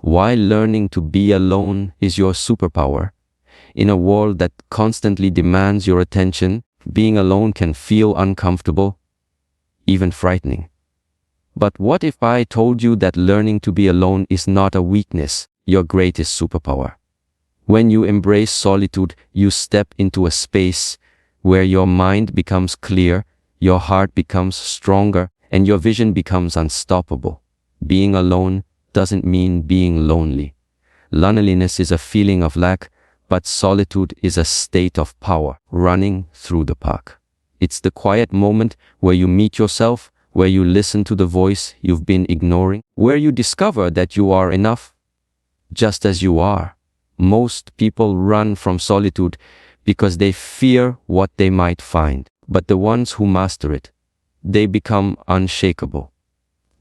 why learning to be alone is your superpower. In a world that constantly demands your attention, being alone can feel uncomfortable, even frightening. But what if I told you that learning to be alone is not a weakness, your greatest superpower? When you embrace solitude, you step into a space where your mind becomes clear, your heart becomes stronger, and your vision becomes unstoppable. Being alone doesn't mean being lonely. Loneliness is a feeling of lack, but solitude is a state of power, running through the park. It's the quiet moment where you meet yourself, where you listen to the voice you've been ignoring, where you discover that you are enough, just as you are. Most people run from solitude because they fear what they might find, but the ones who master it, they become unshakable.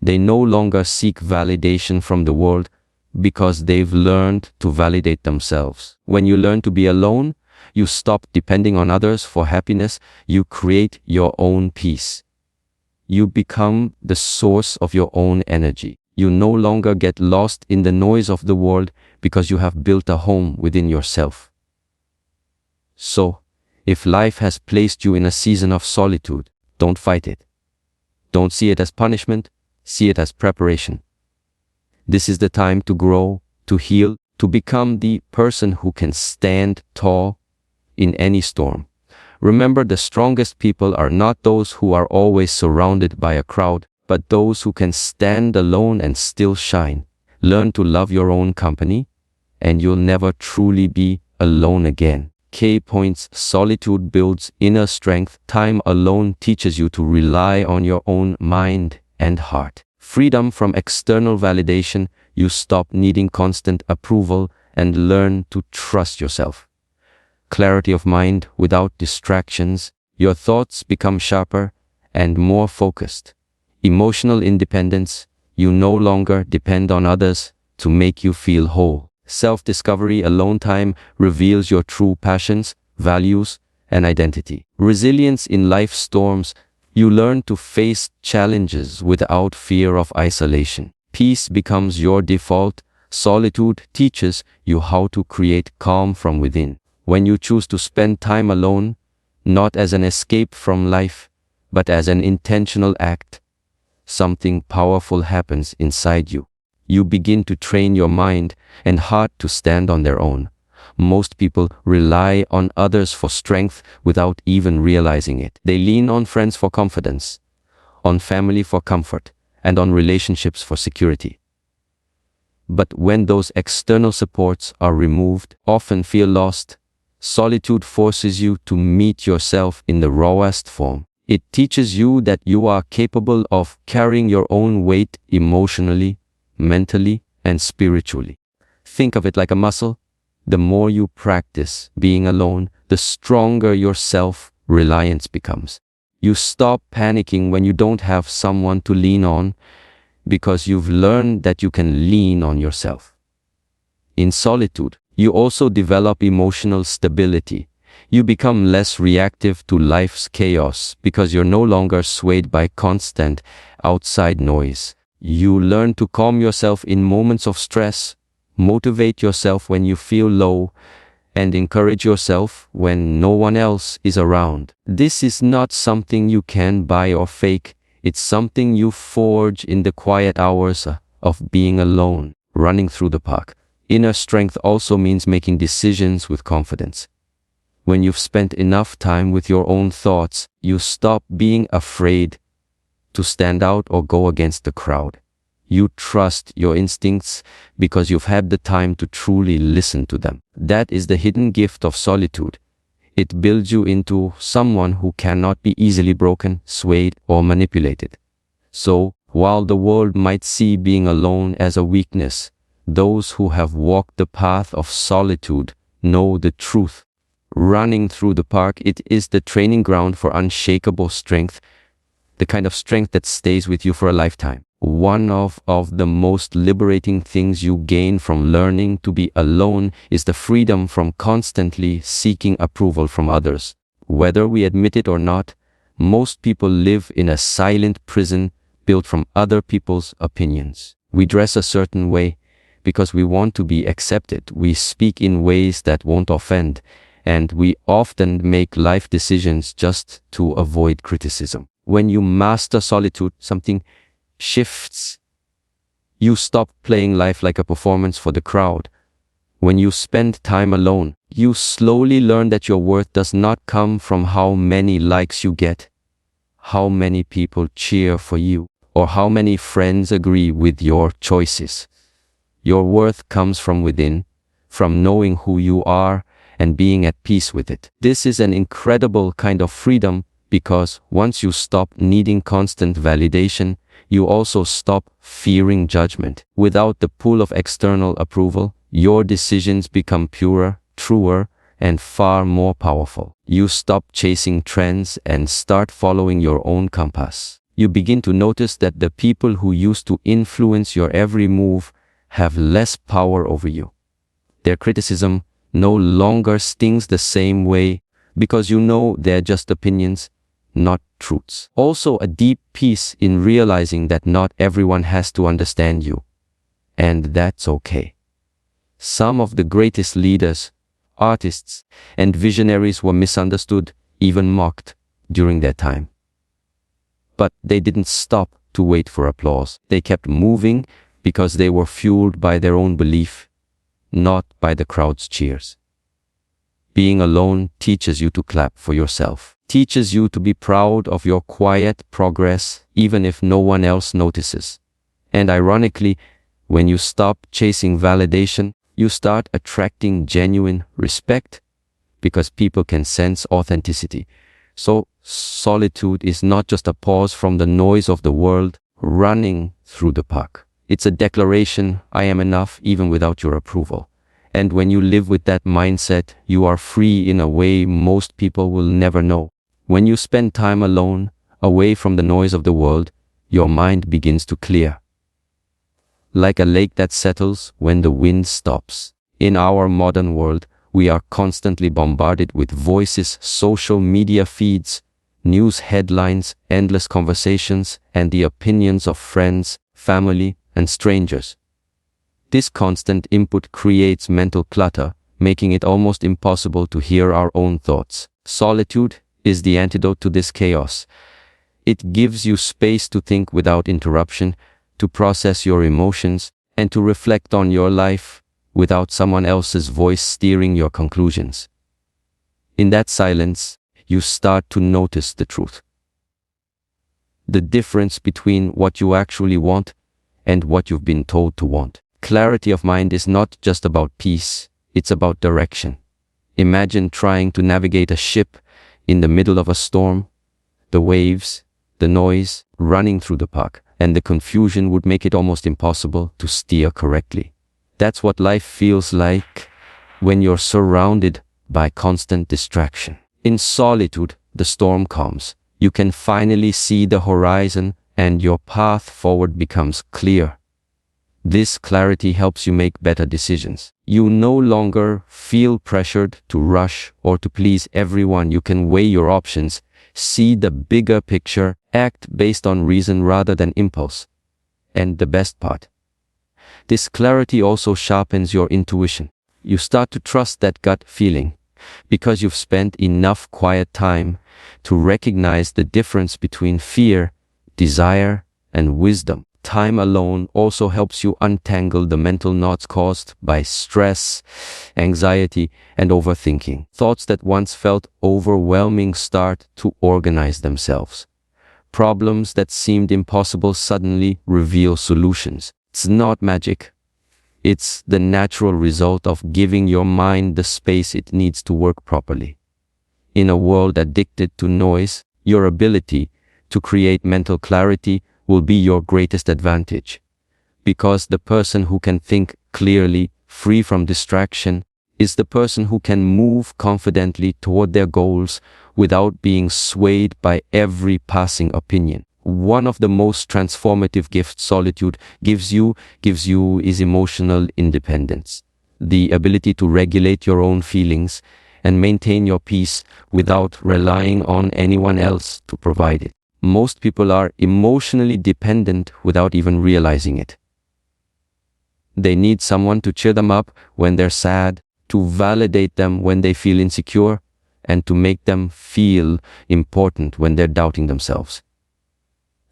They no longer seek validation from the world because they've learned to validate themselves. When you learn to be alone, you stop depending on others for happiness. You create your own peace. You become the source of your own energy. You no longer get lost in the noise of the world because you have built a home within yourself. So, if life has placed you in a season of solitude, don't fight it. Don't see it as punishment, see it as preparation. This is the time to grow, to heal, to become the person who can stand tall in any storm. Remember, the strongest people are not those who are always surrounded by a crowd, but those who can stand alone and still shine. Learn to love your own company, and you'll never truly be alone again. K points: solitude builds inner strength. Time alone teaches you to rely on your own mind and heart. Freedom from external validation. You stop needing constant approval and learn to trust yourself. Clarity of mind without distractions. Your thoughts become sharper and more focused. Emotional independence. You no longer depend on others to make you feel whole. Self-discovery. Alone time reveals your true passions, values, and identity. Resilience in life's storms. You learn to face challenges without fear of isolation. Peace becomes your default. Solitude teaches you how to create calm from within. When you choose to spend time alone, not as an escape from life, but as an intentional act, something powerful happens inside you. You begin to train your mind and heart to stand on their own. Most people rely on others for strength without even realizing it. They lean on friends for confidence, on family for comfort, and on relationships for security. But when those external supports are removed, often feel lost. Solitude forces you to meet yourself in the rawest form. It teaches you that you are capable of carrying your own weight emotionally, mentally, and spiritually. Think of it like a muscle. The more you practice being alone, the stronger your self-reliance becomes. You stop panicking when you don't have someone to lean on because you've learned that you can lean on yourself. In solitude, you also develop emotional stability. You become less reactive to life's chaos because you're no longer swayed by constant outside noise. You learn to calm yourself in moments of stress, motivate yourself when you feel low, and encourage yourself when no one else is around. This is not something you can buy or fake. It's something you forge in the quiet hours of being alone, running through the park. Inner strength also means making decisions with confidence. When you've spent enough time with your own thoughts, you stop being afraid to stand out or go against the crowd. You trust your instincts because you've had the time to truly listen to them. That is the hidden gift of solitude. It builds you into someone who cannot be easily broken, swayed, or manipulated. So, while the world might see being alone as a weakness, those who have walked the path of solitude know the truth. Running through the park, it is the training ground for unshakable strength, the kind of strength that stays with you for a lifetime. One of the most liberating things you gain from learning to be alone is the freedom from constantly seeking approval from others. Whether we admit it or not, most people live in a silent prison built from other people's opinions. We dress a certain way, because we want to be accepted. We speak in ways that won't offend, and we often make life decisions just to avoid criticism. When you master solitude, something shifts. You stop playing life like a performance for the crowd. When you spend time alone, you slowly learn that your worth does not come from how many likes you get, how many people cheer for you, or how many friends agree with your choices. Your worth comes from within, from knowing who you are and being at peace with it. This is an incredible kind of freedom because once you stop needing constant validation, you also stop fearing judgment. Without the pull of external approval, your decisions become purer, truer, and far more powerful. You stop chasing trends and start following your own compass. You begin to notice that the people who used to influence your every move have less power over you. Their criticism no longer stings the same way because you know they're just opinions, not truths. Also, a deep peace in realizing that not everyone has to understand you, and that's okay. Some of the greatest leaders, artists, and visionaries were misunderstood, even mocked, during their time. But they didn't stop to wait for applause. They kept moving because they were fueled by their own belief, not by the crowd's cheers. Being alone teaches you to clap for yourself, teaches you to be proud of your quiet progress even if no one else notices. And ironically, when you stop chasing validation, you start attracting genuine respect because people can sense authenticity. So solitude is not just a pause from the noise of the world running through the park. It's a declaration, I am enough even without your approval. And when you live with that mindset, you are free in a way most people will never know. When you spend time alone, away from the noise of the world, your mind begins to clear. Like a lake that settles when the wind stops. In our modern world, we are constantly bombarded with voices, social media feeds, news headlines, endless conversations, and the opinions of friends, family, and strangers. This constant input creates mental clutter, making it almost impossible to hear our own thoughts. Solitude is the antidote to this chaos. It gives you space to think without interruption, to process your emotions, and to reflect on your life without someone else's voice steering your conclusions. In that silence, you start to notice the truth. The difference between what you actually want and what you've been told to want. Clarity of mind is not just about peace, it's about direction. Imagine trying to navigate a ship in the middle of a storm, the waves, the noise running through the park, and the confusion would make it almost impossible to steer correctly. That's what life feels like when you're surrounded by constant distraction. In solitude, the storm calms. You can finally see the horizon and your path forward becomes clear. This clarity helps you make better decisions. You no longer feel pressured to rush or to please everyone. You can weigh your options, see the bigger picture, act based on reason rather than impulse. And the best part, this clarity also sharpens your intuition. You start to trust that gut feeling because you've spent enough quiet time to recognize the difference between fear, desire, and wisdom. Time alone also helps you untangle the mental knots caused by stress, anxiety, and overthinking. Thoughts that once felt overwhelming start to organize themselves. Problems that seemed impossible suddenly reveal solutions. It's not magic. It's the natural result of giving your mind the space it needs to work properly. In a world addicted to noise, your ability to create mental clarity will be your greatest advantage. Because the person who can think clearly, free from distraction, is the person who can move confidently toward their goals without being swayed by every passing opinion. One of the most transformative gifts solitude gives you is emotional independence. The ability to regulate your own feelings and maintain your peace without relying on anyone else to provide it. Most people are emotionally dependent without even realizing it. They need someone to cheer them up when they're sad, to validate them when they feel insecure, and to make them feel important when they're doubting themselves.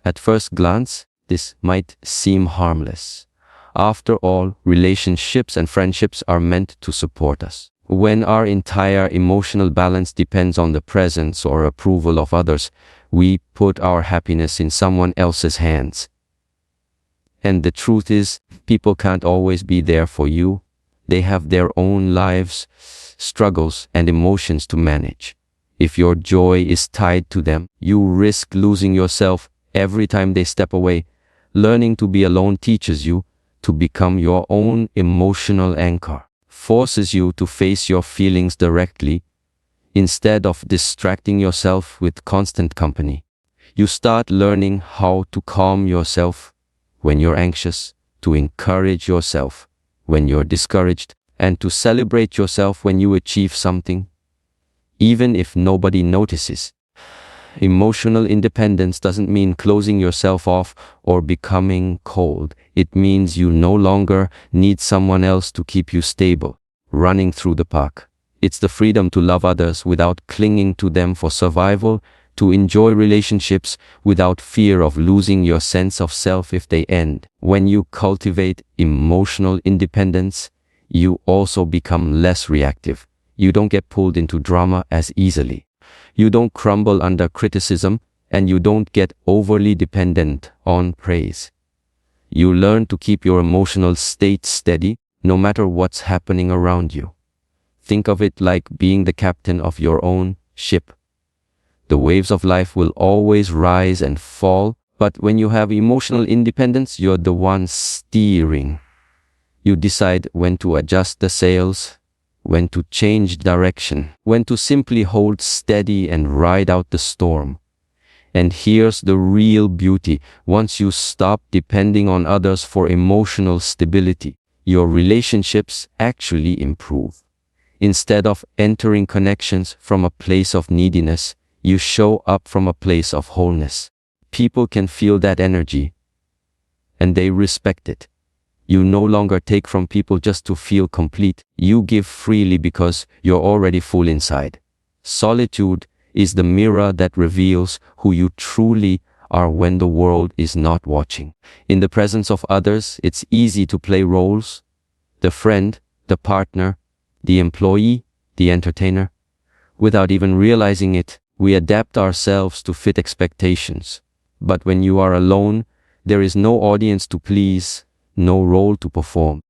At first glance, this might seem harmless. After all, relationships and friendships are meant to support us. When our entire emotional balance depends on the presence or approval of others, we put our happiness in someone else's hands. And the truth is, people can't always be there for you. They have their own lives, struggles, and emotions to manage. If your joy is tied to them, you risk losing yourself every time they step away. Learning to be alone teaches you to become your own emotional anchor, forces you to face your feelings directly instead of distracting yourself with constant company. You start learning how to calm yourself when you're anxious, to encourage yourself when you're discouraged, and to celebrate yourself when you achieve something, even if nobody notices. Emotional independence doesn't mean closing yourself off or becoming cold. It means you no longer need someone else to keep you stable, running through the park. It's the freedom to love others without clinging to them for survival, to enjoy relationships without fear of losing your sense of self if they end. When you cultivate emotional independence, you also become less reactive. You don't get pulled into drama as easily. You don't crumble under criticism, and you don't get overly dependent on praise. You learn to keep your emotional state steady no matter what's happening around you. Think of it like being the captain of your own ship. The waves of life will always rise and fall, but when you have emotional independence, you're the one steering. You decide when to adjust the sails, when to change direction, when to simply hold steady and ride out the storm. And here's the real beauty. Once you stop depending on others for emotional stability, your relationships actually improve. Instead of entering connections from a place of neediness, you show up from a place of wholeness. People can feel that energy, and they respect it. You no longer take from people just to feel complete. You give freely because you're already full inside. Solitude is the mirror that reveals who you truly are when the world is not watching. In the presence of others, it's easy to play roles: the friend, the partner, the employee, the entertainer. Without even realizing it, we adapt ourselves to fit expectations. But when you are alone, there is no audience to please, no role to perform.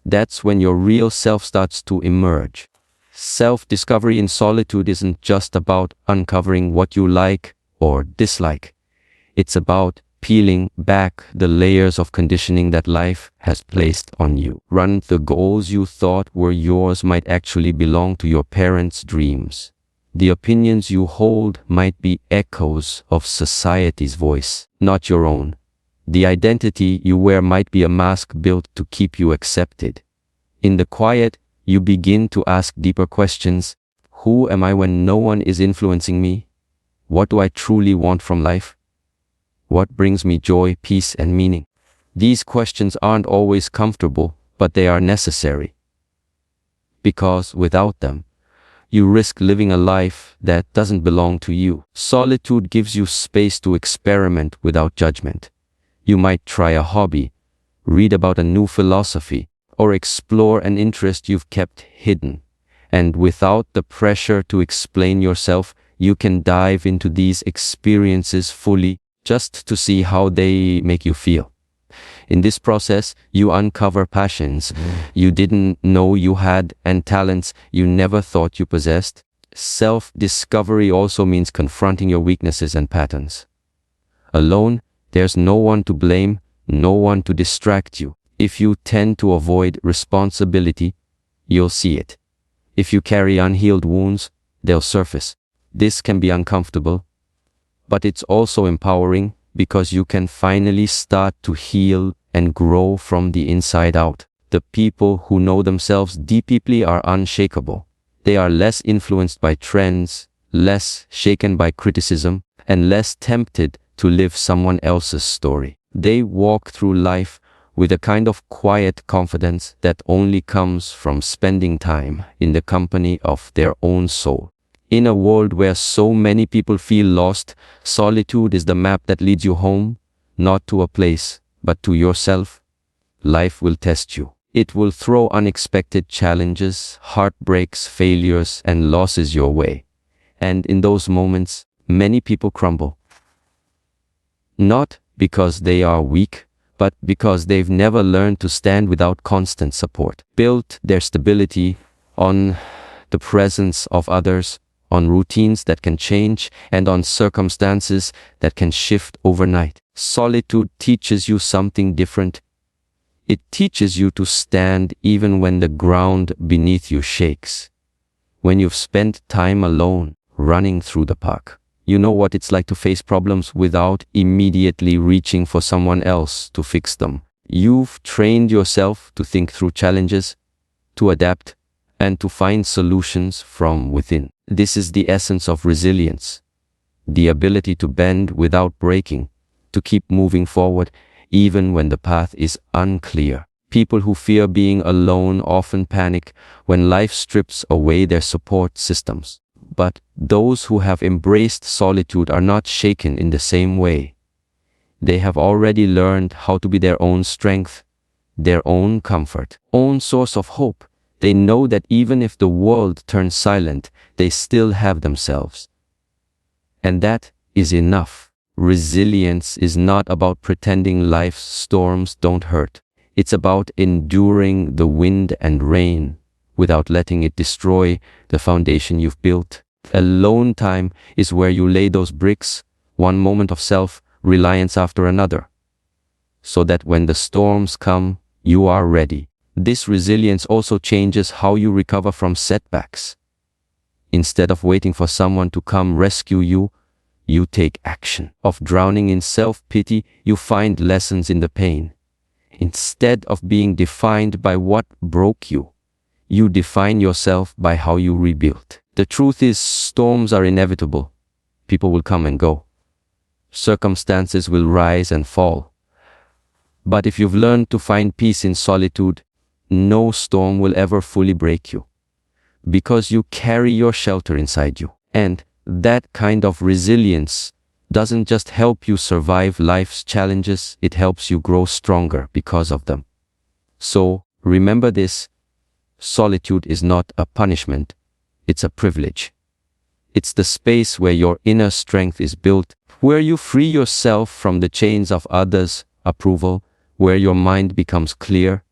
That's when your real self starts to emerge. Self-discovery in solitude isn't just about uncovering what you like or dislike. It's about peeling back the layers of conditioning that life has placed on you. The goals you thought were yours might actually belong to your parents' dreams. The opinions you hold might be echoes of society's voice, not your own. The identity you wear might be a mask built to keep you accepted. In the quiet, you begin to ask deeper questions. Who am I when no one is influencing me? What do I truly want from life? What brings me joy, peace, and meaning? These questions aren't always comfortable, but they are necessary. Because without them, you risk living a life that doesn't belong to you. Solitude gives you space to experiment without judgment. You might try a hobby, read about a new philosophy, or explore an interest you've kept hidden. And without the pressure to explain yourself, you can dive into these experiences fully, just to see how they make you feel. In this process, you uncover passions you didn't know you had and talents you never thought you possessed. Self-discovery also means confronting your weaknesses and patterns. Alone, there's no one to blame, no one to distract you. If you tend to avoid responsibility, you'll see it. If you carry unhealed wounds, they'll surface. This can be uncomfortable, but it's also empowering because you can finally start to heal and grow from the inside out. The people who know themselves deeply are unshakable. They are less influenced by trends, less shaken by criticism, and less tempted to live someone else's story. They walk through life with a kind of quiet confidence that only comes from spending time in the company of their own soul. In a world where so many people feel lost, solitude is the map that leads you home, not to a place, but to yourself. Life will test you. It will throw unexpected challenges, heartbreaks, failures, and losses your way. And in those moments, many people crumble. Not because they are weak, but because they've never learned to stand without constant support. Built their stability on the presence of others, on routines that can change, and on circumstances that can shift overnight. Solitude teaches you something different. It teaches you to stand even when the ground beneath you shakes. When you've spent time alone, running through the park, you know what it's like to face problems without immediately reaching for someone else to fix them. You've trained yourself to think through challenges, to adapt, and to find solutions from within. This is the essence of resilience, the ability to bend without breaking, to keep moving forward even when the path is unclear. People who fear being alone often panic when life strips away their support systems. But those who have embraced solitude are not shaken in the same way. They have already learned how to be their own strength, their own comfort, own source of hope. They know that even if the world turns silent, they still have themselves. And that is enough. Resilience is not about pretending life's storms don't hurt. It's about enduring the wind and rain without letting it destroy the foundation you've built. Alone time is where you lay those bricks, one moment of self-reliance after another, so that when the storms come, you are ready. This resilience also changes how you recover from setbacks. Instead of waiting for someone to come rescue you, you take action. Of drowning in self-pity, you find lessons in the pain. Instead of being defined by what broke you, you define yourself by how you rebuild. The truth is, storms are inevitable. People will come and go. Circumstances will rise and fall. But if you've learned to find peace in solitude, no storm will ever fully break you, because you carry your shelter inside you. And that kind of resilience doesn't just help you survive life's challenges, it helps you grow stronger because of them. So, remember this: solitude is not a punishment, it's a privilege. It's the space where your inner strength is built, where you free yourself from the chains of others' approval, where your mind becomes clear,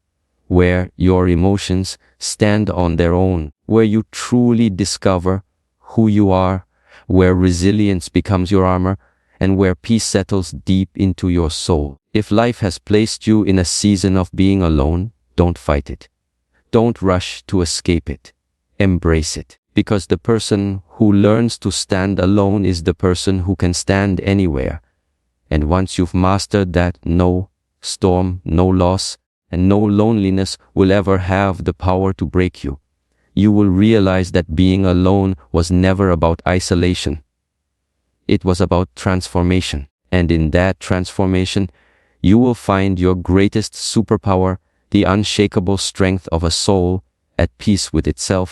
where your emotions stand on their own, where you truly discover who you are, where resilience becomes your armor, and where peace settles deep into your soul. If life has placed you in a season of being alone, don't fight it. Don't rush to escape it. Embrace it. Because the person who learns to stand alone is the person who can stand anywhere. And once you've mastered that, no storm, no loss, and no loneliness will ever have the power to break you. You will realize that being alone was never about isolation. It was about transformation. And in that transformation, you will find your greatest superpower, the unshakable strength of a soul at peace with itself,